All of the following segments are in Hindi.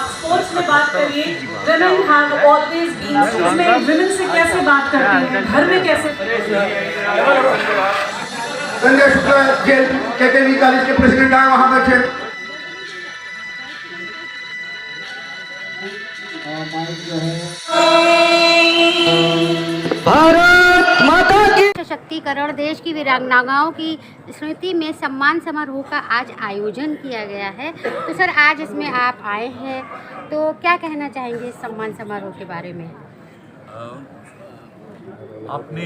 स्पोर्ट्स में बात करिए, women have always been, उसमें women से कैसे बात करते हैं, घर में कैसे। Sanjay Shukla jail KKV college के प्रेसिडेंट आए वहां बैठे। भारत माता की। सशक्तिकरण देश की वीरांगनाओं की स्मृति में सम्मान समारोह का आज आयोजन किया गया है। तो सर, आज इसमें आप आए हैं, तो क्या कहना चाहेंगे इस सम्मान समारोह के बारे में? आपने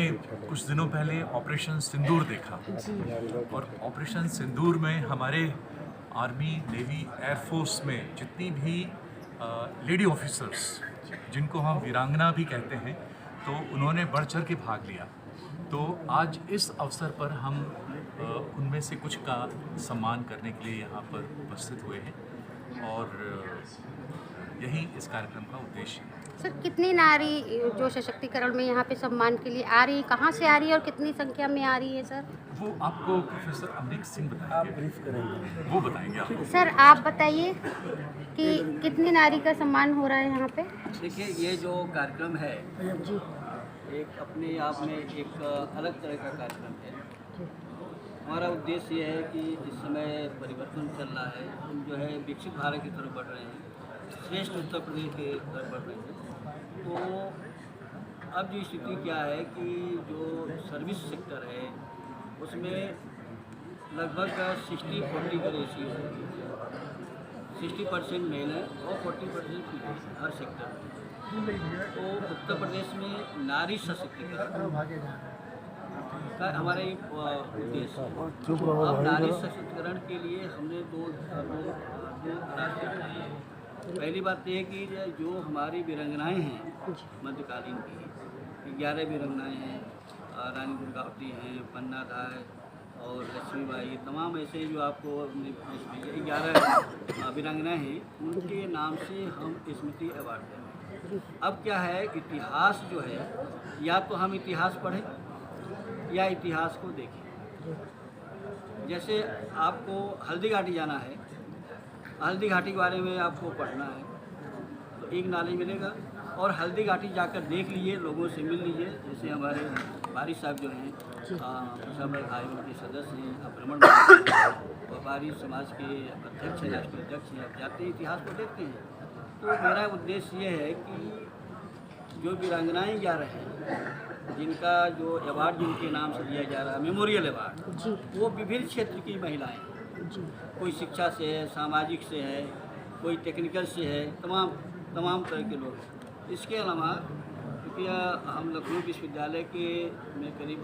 कुछ दिनों पहले ऑपरेशन सिंदूर देखा और ऑपरेशन सिंदूर में हमारे आर्मी, नेवी, एयरफोर्स में जितनी भी लेडी ऑफिसर्स, जिनको हम वीरांगना भी कहते हैं, तो उन्होंने बढ़ चढ़ के भाग लिया। तो आज इस अवसर पर हम उनमें से कुछ का सम्मान करने के लिए यहाँ पर उपस्थित हुए हैं और यही इस कार्यक्रम का उद्देश्य है। सर, कितनी नारी जो सशक्तिकरण में यहाँ पे सम्मान के लिए आ रही है, कहाँ से आ रही है और कितनी संख्या में आ रही है सर? वो आपको प्रोफेसर अमरीक सिंह बताएंगे, ब्रीफ करेंगे, वो बताएंगे आपको। सर, आप बताइए कि कितनी नारी का सम्मान हो रहा है यहाँ पे? देखिए, ये जो कार्यक्रम है जी, एक अपने आप में एक अलग तरह का कार्यक्रम है। हमारा उद्देश्य ये है कि इस समय परिवर्तन चल रहा है, हम जो है विकसित भारत की तरफ बढ़ रहे हैं, श्रेष्ठ उत्तर प्रदेश की तरफ बढ़ रहे हैं। तो अब जो स्थिति क्या है कि जो सर्विस सेक्टर है उसमें लगभग 60-40 का रेशियो है। 60% मेल है और 40% फीमेल हर सेक्टर में। तो उत्तर प्रदेश में नारी सशक्तिकरण का हमारा एक उद्देश्य है। अब नारी सशक्तिकरण के लिए हमने दो रास्ते बनाए हैं। पहली बात यह है कि जो हमारी वीरांगनाएँ हैं मध्यकालीन की 11 वीरांगनाएँ हैं, रानी दुर्गावती हैं, पन्ना धाय और लक्ष्मीबाई, तमाम ऐसे जो आपको 11 वीरांगनाएँ हैं, उनके नाम से हम स्मृति अवार्ड दें। अब क्या है, इतिहास जो है, या तो हम इतिहास पढ़ें या इतिहास को देखें। जैसे आपको हल्दी घाटी जाना है, हल्दी घाटी के बारे में आपको पढ़ना है तो एक नॉलेज मिलेगा, और हल्दी घाटी जाकर देख लीजिए, लोगों से मिल लीजिए। जैसे हमारे बारिश साहब जो हैं सब आयोग के सदस्य हैं, भ्रमण व्यापारी समाज के अध्यक्ष हैं, राष्ट्रीय अध्यक्ष हैं, आप जाते हैं इतिहास को देखते हैं। तो मेरा उद्देश्य ये है कि जो वीरांगनाएँ जा रहे हैं, जिनका जो अवार्ड जिनके नाम से दिया जा रहा है, मेमोरियल अवार्ड, वो विभिन्न क्षेत्र की महिलाएँ, कोई शिक्षा से है, सामाजिक से है, कोई टेक्निकल से है, तमाम तरह के लोग हैं। इसके अलावा क्योंकि हम लखनऊ विश्वविद्यालय के में करीब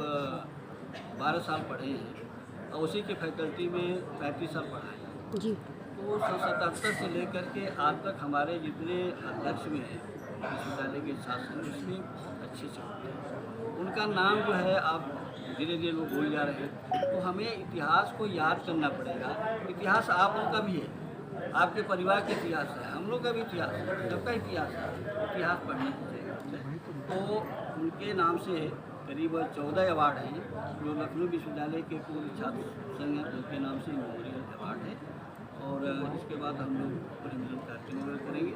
12 साल पढ़े हैं और उसी के फैकल्टी में 35 साल पढ़ाए हैं। जी, तो 1977 से लेकर के आज तक हमारे जितने अध्यक्ष में हैं विश्वविद्यालय के शासन, उसमें अच्छे से होते हैं। उनका नाम जो है आप धीरे धीरे लोग भूल जा रहे हैं। तो हमें इतिहास को याद करना पड़ेगा। इतिहास आप लोग का भी है, आपके परिवार का इतिहास है, हम लोग का भी इतिहास है, सबका इतिहास है। इतिहास पढ़ना चाहिए। तो उनके नाम से करीब 14 अवार्ड हैं जो लखनऊ विश्वविद्यालय के पूर्व छात्र संघ हैं, उनके नाम से मेमोरियल अवार्ड है। और इसके बाद हम लोग पूरे मिलन कार्यक्रम करेंगे।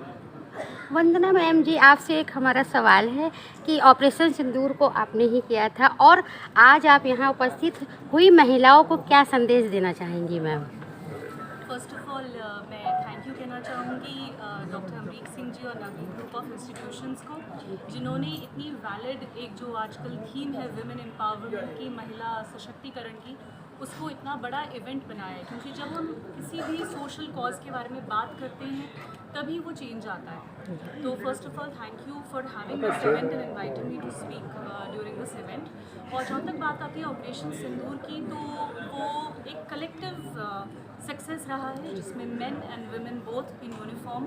वंदना मैम जी, आपसे एक हमारा सवाल है कि ऑपरेशन सिंदूर को आपने ही किया था और आज आप यहाँ उपस्थित हुई महिलाओं को क्या संदेश देना चाहेंगी मैम? फर्स्ट ऑफ ऑल मैं थैंक यू कहना चाहूँगी डॉक्टर अमरीक सिंह जी और नवीन ग्रुप ऑफ इंस्टीट्यूशंस को, जिन्होंने इतनी वैलिड एक जो आजकल थीम है विमेन एम्पावरमेंट की, महिला सशक्तिकरण की, उसको इतना बड़ा इवेंट बनाया है। क्योंकि जब हम किसी भी सोशल कॉज के बारे में बात करते हैं तभी वो चेंज आता है। तो first of all thank you for having this event and inviting me to speak during this event. और जहाँ तक बात आती है ऑपरेशन सिंदूर की, तो वो एक कलेक्टिव सक्सेस रहा है जिसमें main and women both in uniform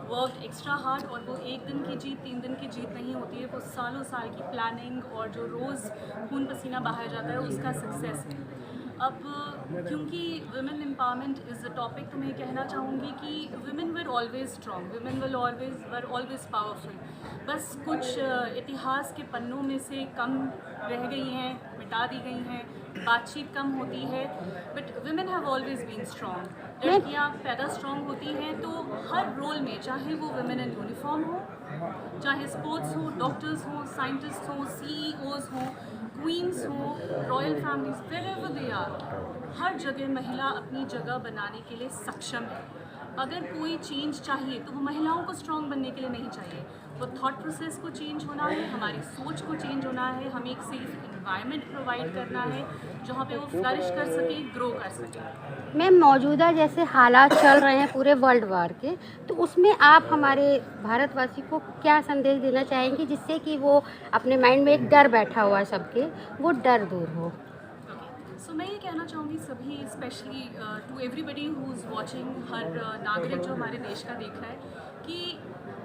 work extra hard. और वो एक दिन की जीत, 3 दिन की जीत नहीं होती है, वो सालों साल की प्लानिंग और जो रोज़ खून पसीना बहाया जाता है उसका सक्सेस है। अब क्योंकि women empowerment is the topic, तो मैं कहना चाहूँगी कि women were always strong, women were always powerful. बस कुछ इतिहास के पन्नों में से कम रह गई हैं, मिटा दी गई हैं, बातचीत कम होती है, but women have always been strong. लड़कियाँ पैदा स्ट्रॉन्ग होती हैं, तो हर रोल में, चाहे वो वुमेन इन यूनिफॉर्म हो, चाहे स्पोर्ट्स हो, डॉक्टर्स हो, साइंटिस्ट हो, CEOs हो, क्वींस हो, royal families, wherever they are, हर जगह महिला अपनी जगह बनाने के लिए सक्षम है। अगर कोई चेंज चाहिए तो वो महिलाओं को स्ट्रॉन्ग बनने के लिए नहीं चाहिए, वो थॉट प्रोसेस को चेंज होना है, हमारी सोच को चेंज होना है, हमें एक सेफ एनवायरनमेंट प्रोवाइड करना है जहाँ पे वो फ्लरिश कर सके, ग्रो कर सके। मैम, मौजूदा जैसे हालात चल रहे हैं पूरे वर्ल्ड वार के, तो उसमें आप हमारे भारतवासी को क्या संदेश देना चाहेंगे जिससे कि वो अपने माइंड में एक डर बैठा हुआ है सबके, वो डर दूर हो? सो मैं ये कहना चाहूँगी सभी, specially to everybody who is watching, हर नागरिक जो हमारे देश का देख रहा है, कि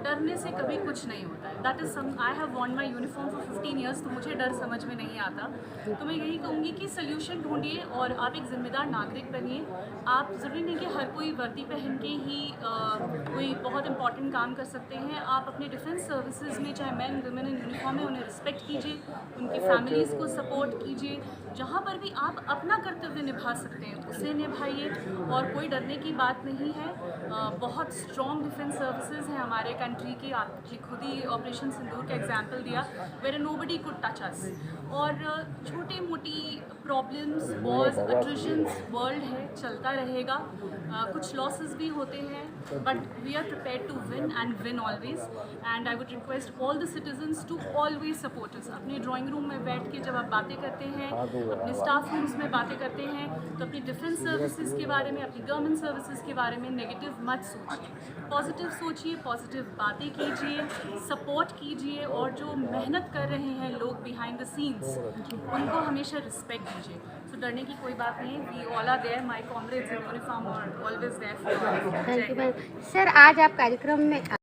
डरने से कभी कुछ नहीं होता है। That is some, I have worn my uniform for 15 years, तो मुझे डर समझ में नहीं आता। तो मैं यही कहूँगी कि सोल्यूशन ढूंढिए और आप एक ज़िम्मेदार नागरिक बनिए। आप ज़रूरी नहीं कि हर कोई वर्दी पहन के ही कोई बहुत इंपॉर्टेंट काम कर सकते हैं। आप अपने डिफेंस सर्विसेज में, चाहे मैन वुमेन इन यूनिफॉर्म है, उन्हें रिस्पेक्ट कीजिए, उनकी फैमिलीज़ को सपोर्ट कीजिए। जहाँ पर भी आप अपना कर्तव्य निभा सकते हैं उसे निभाइए, और कोई डरने की बात नहीं है। बहुत स्ट्रॉन्ग डिफेंस सर्विसेज हैं हमारे कंट्री की। आपने खुद ही ऑपरेशन सिंदूर का एग्जाम्पल दिया, वेयर नोबडी कुड टच अस। और छोटी मोटी प्रॉब्लम्स, वॉर्स, अट्रिशंस वर्ल्ड है, चलता रहेगा। कुछ लॉसेस भी होते हैं, but we are prepared to win and win always. And I would request all the citizens to always support us. अपने ड्राइंग रूम में बैठ के जब आप बातें करते हैं, अपने स्टाफ रूम्स में बातें करते हैं, तो अपनी डिफेंस सर्विसेज के बारे में, अपनी गवर्नमेंट सर्विसेज के बारे में नेगेटिव मत सोचिए, पॉजिटिव सोचिए, पॉजिटिव बातें कीजिए, सपोर्ट कीजिए, और जो मेहनत कर रहे हैं लोग बिहाइंड द सीन्स, उनको हमेशा रिस्पेक्ट दीजिए। तो डरने की कोई बात नहीं है। We all are there, my comrades in uniform are always there for. Thank you ma'am. Sir, आज आप कार्यक्रम में